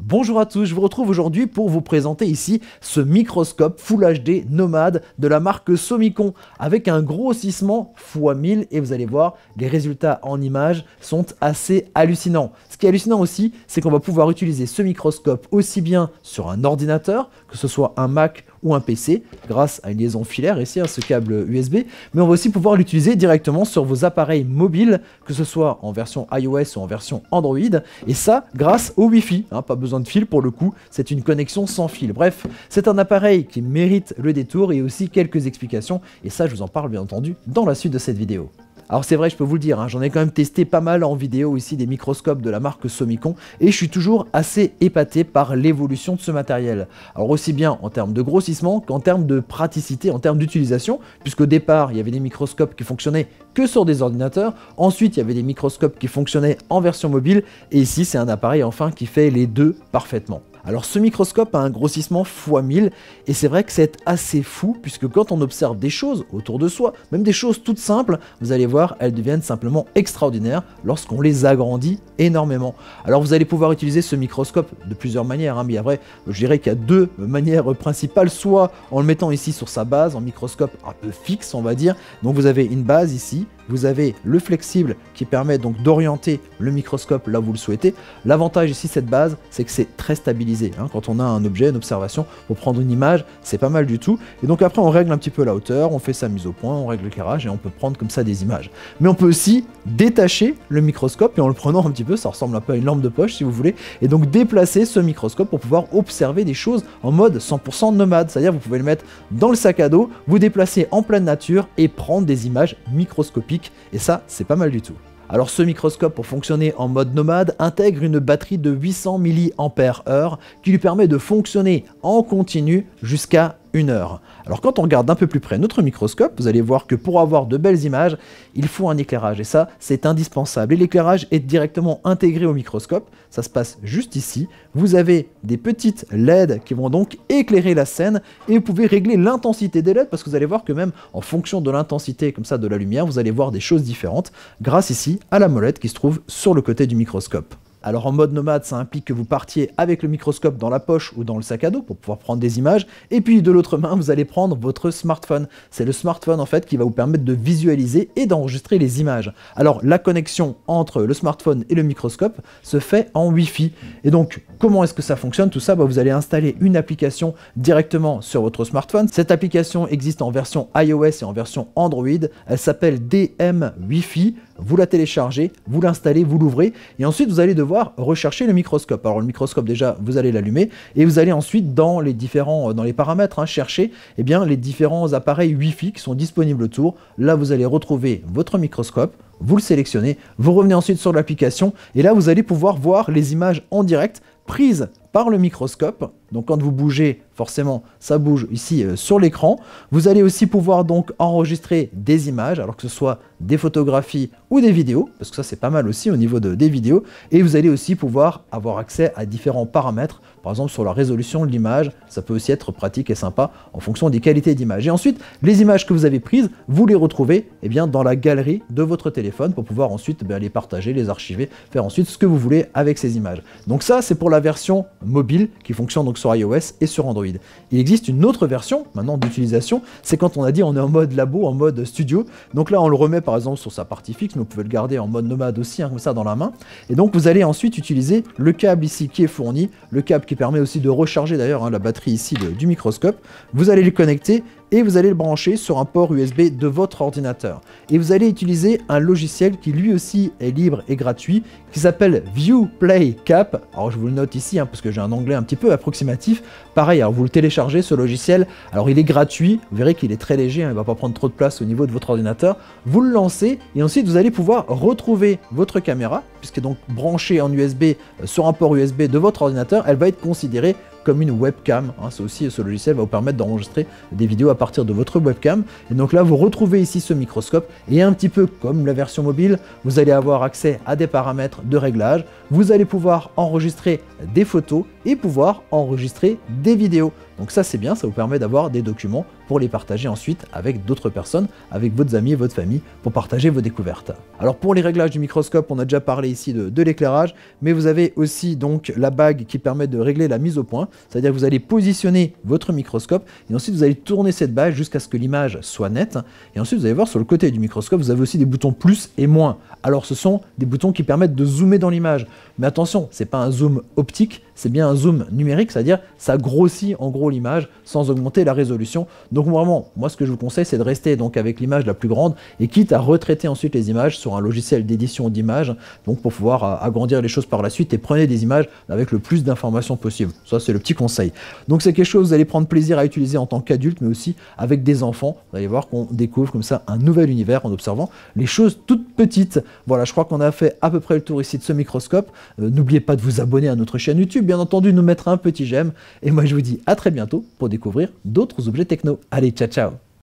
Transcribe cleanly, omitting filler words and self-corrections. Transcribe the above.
Bonjour à tous, je vous retrouve aujourd'hui pour vous présenter ici ce microscope Full HD Nomad de la marque Somicon avec un grossissement x1000 et vous allez voir, les résultats en images sont assez hallucinants. Ce qui est hallucinant aussi, c'est qu'on va pouvoir utiliser ce microscope aussi bien sur un ordinateur, que ce soit un Mac ou un PC, grâce à une liaison filaire ici, ce câble USB, mais on va aussi pouvoir l'utiliser directement sur vos appareils mobiles, que ce soit en version iOS ou en version Android, et ça grâce au Wi-Fi, pas besoin de fil pour le coup, c'est une connexion sans fil. Bref, c'est un appareil qui mérite le détour et aussi quelques explications, et ça je vous en parle bien entendu dans la suite de cette vidéo. Alors c'est vrai, je peux vous le dire, j'en ai quand même testé pas mal en vidéo ici des microscopes de la marque Somicon et je suis toujours assez épaté par l'évolution de ce matériel. Alors aussi bien en termes de grossissement qu'en termes de praticité, en termes d'utilisation, puisqu'au départ il y avait des microscopes qui fonctionnaient que sur des ordinateurs, ensuite il y avait des microscopes qui fonctionnaient en version mobile et ici c'est un appareil enfin qui fait les deux parfaitement. Alors ce microscope a un grossissement x1000 et c'est vrai que c'est assez fou puisque quand on observe des choses autour de soi, même des choses toutes simples, vous allez voir, elles deviennent simplement extraordinaires lorsqu'on les agrandit énormément. Alors vous allez pouvoir utiliser ce microscope de plusieurs manières, mais après je dirais qu'il y a deux manières principales, soit en le mettant ici sur sa base, en microscope un peu fixe on va dire, donc vous avez une base ici, vous avez le flexible qui permet donc d'orienter le microscope là où vous le souhaitez. L'avantage ici, cette base, c'est que c'est très stabilisé. Quand on a un objet, une observation, pour prendre une image, c'est pas mal du tout. Et donc après, on règle un petit peu la hauteur, on fait sa mise au point, on règle l'éclairage et on peut prendre comme ça des images. Mais on peut aussi détacher le microscope et en le prenant un petit peu, ça ressemble un peu à une lampe de poche si vous voulez, et donc déplacer ce microscope pour pouvoir observer des choses en mode 100% nomade. C'est-à-dire vous pouvez le mettre dans le sac à dos, vous déplacer en pleine nature et prendre des images microscopiques. Et ça, c'est pas mal du tout. Alors ce microscope, pour fonctionner en mode nomade, intègre une batterie de 800 mAh qui lui permet de fonctionner en continu jusqu'à 1 heure. Alors quand on regarde un peu plus près notre microscope, vous allez voir que pour avoir de belles images, il faut un éclairage et ça c'est indispensable. Et l'éclairage est directement intégré au microscope, ça se passe juste ici. Vous avez des petites LED qui vont donc éclairer la scène et vous pouvez régler l'intensité des LED parce que vous allez voir que même en fonction de l'intensité comme ça de la lumière, vous allez voir des choses différentes grâce ici à la molette qui se trouve sur le côté du microscope. Alors en mode nomade, ça implique que vous partiez avec le microscope dans la poche ou dans le sac à dos pour pouvoir prendre des images. Et puis de l'autre main, vous allez prendre votre smartphone. C'est le smartphone en fait qui va vous permettre de visualiser et d'enregistrer les images. Alors la connexion entre le smartphone et le microscope se fait en Wi-Fi. Et donc comment est-ce que ça fonctionne tout ça? Vous allez installer une application directement sur votre smartphone. Cette application existe en version iOS et en version Android. Elle s'appelle DM Wi-Fi. Vous la téléchargez, vous l'installez, vous l'ouvrez et ensuite vous allez devoir rechercher le microscope. Alors le microscope déjà, vous allez l'allumer et vous allez ensuite dans les paramètres chercher les différents appareils Wi-Fi qui sont disponibles autour. Là vous allez retrouver votre microscope, vous le sélectionnez, vous revenez ensuite sur l'application et là vous allez pouvoir voir les images en direct prises par le microscope. Donc quand vous bougez, forcément ça bouge ici sur l'écran. Vous allez aussi pouvoir donc enregistrer des images, alors que ce soit des photographies ou des vidéos, parce que ça c'est pas mal aussi au niveau des vidéos. Et vous allez aussi pouvoir avoir accès à différents paramètres, par exemple sur la résolution de l'image. Ça peut aussi être pratique et sympa en fonction des qualités d'image. Et ensuite, les images que vous avez prises, vous les retrouvez dans la galerie de votre téléphone pour pouvoir ensuite les partager, les archiver, faire ensuite ce que vous voulez avec ces images. Donc ça c'est pour la version mobile qui fonctionne donc sur iOS et sur Android. Il existe une autre version maintenant d'utilisation, c'est quand on a dit on est en mode labo, en mode studio. Donc là on le remet par exemple sur sa partie fixe, mais vous pouvez le garder en mode nomade aussi, comme ça dans la main. Et donc vous allez ensuite utiliser le câble ici qui est fourni, le câble qui permet aussi de recharger d'ailleurs la batterie ici du microscope. Vous allez le connecter et vous allez le brancher sur un port USB de votre ordinateur. Et vous allez utiliser un logiciel qui lui aussi est libre et gratuit, qui s'appelle ViewPlay Cap. Alors je vous le note ici, parce que j'ai un anglais un petit peu approximatif. Pareil, alors vous le téléchargez ce logiciel, alors il est gratuit, vous verrez qu'il est très léger, il ne va pas prendre trop de place au niveau de votre ordinateur. Vous le lancez et ensuite vous allez pouvoir retrouver votre caméra, puisqu'elle est donc branchée en USB sur un port USB de votre ordinateur, elle va être considérée comme une webcam. C'est aussi, ce logiciel va vous permettre d'enregistrer des vidéos à partir de votre webcam. Et donc là, vous retrouvez ici ce microscope et un petit peu comme la version mobile, vous allez avoir accès à des paramètres de réglage. Vous allez pouvoir enregistrer des photos et pouvoir enregistrer des vidéos. Donc ça, c'est bien, ça vous permet d'avoir des documents pour les partager ensuite avec d'autres personnes, avec votre amis et votre famille, pour partager vos découvertes. Alors pour les réglages du microscope, on a déjà parlé ici de l'éclairage, mais vous avez aussi donc la bague qui permet de régler la mise au point, c'est-à-dire que vous allez positionner votre microscope et ensuite vous allez tourner cette bague jusqu'à ce que l'image soit nette, et ensuite vous allez voir sur le côté du microscope, vous avez aussi des boutons plus et moins. Alors ce sont des boutons qui permettent de zoomer dans l'image, mais attention, c'est pas un zoom optique, c'est bien un zoom numérique, c'est-à-dire ça grossit en gros l'image sans augmenter la résolution. Donc vraiment, moi ce que je vous conseille, c'est de rester donc avec l'image la plus grande et quitte à retraiter ensuite les images sur un logiciel d'édition d'images, donc pour pouvoir agrandir les choses par la suite, et prenez des images avec le plus d'informations possible. Ça c'est le petit conseil. Donc c'est quelque chose que vous allez prendre plaisir à utiliser en tant qu'adulte, mais aussi avec des enfants. Vous allez voir qu'on découvre comme ça un nouvel univers en observant les choses toutes petites. Voilà, je crois qu'on a fait à peu près le tour ici de ce microscope. N'oubliez pas de vous abonner à notre chaîne YouTube, bien entendu, nous mettre un petit j'aime. Et moi, je vous dis à très bientôt pour découvrir d'autres objets techno. Allez, ciao, ciao!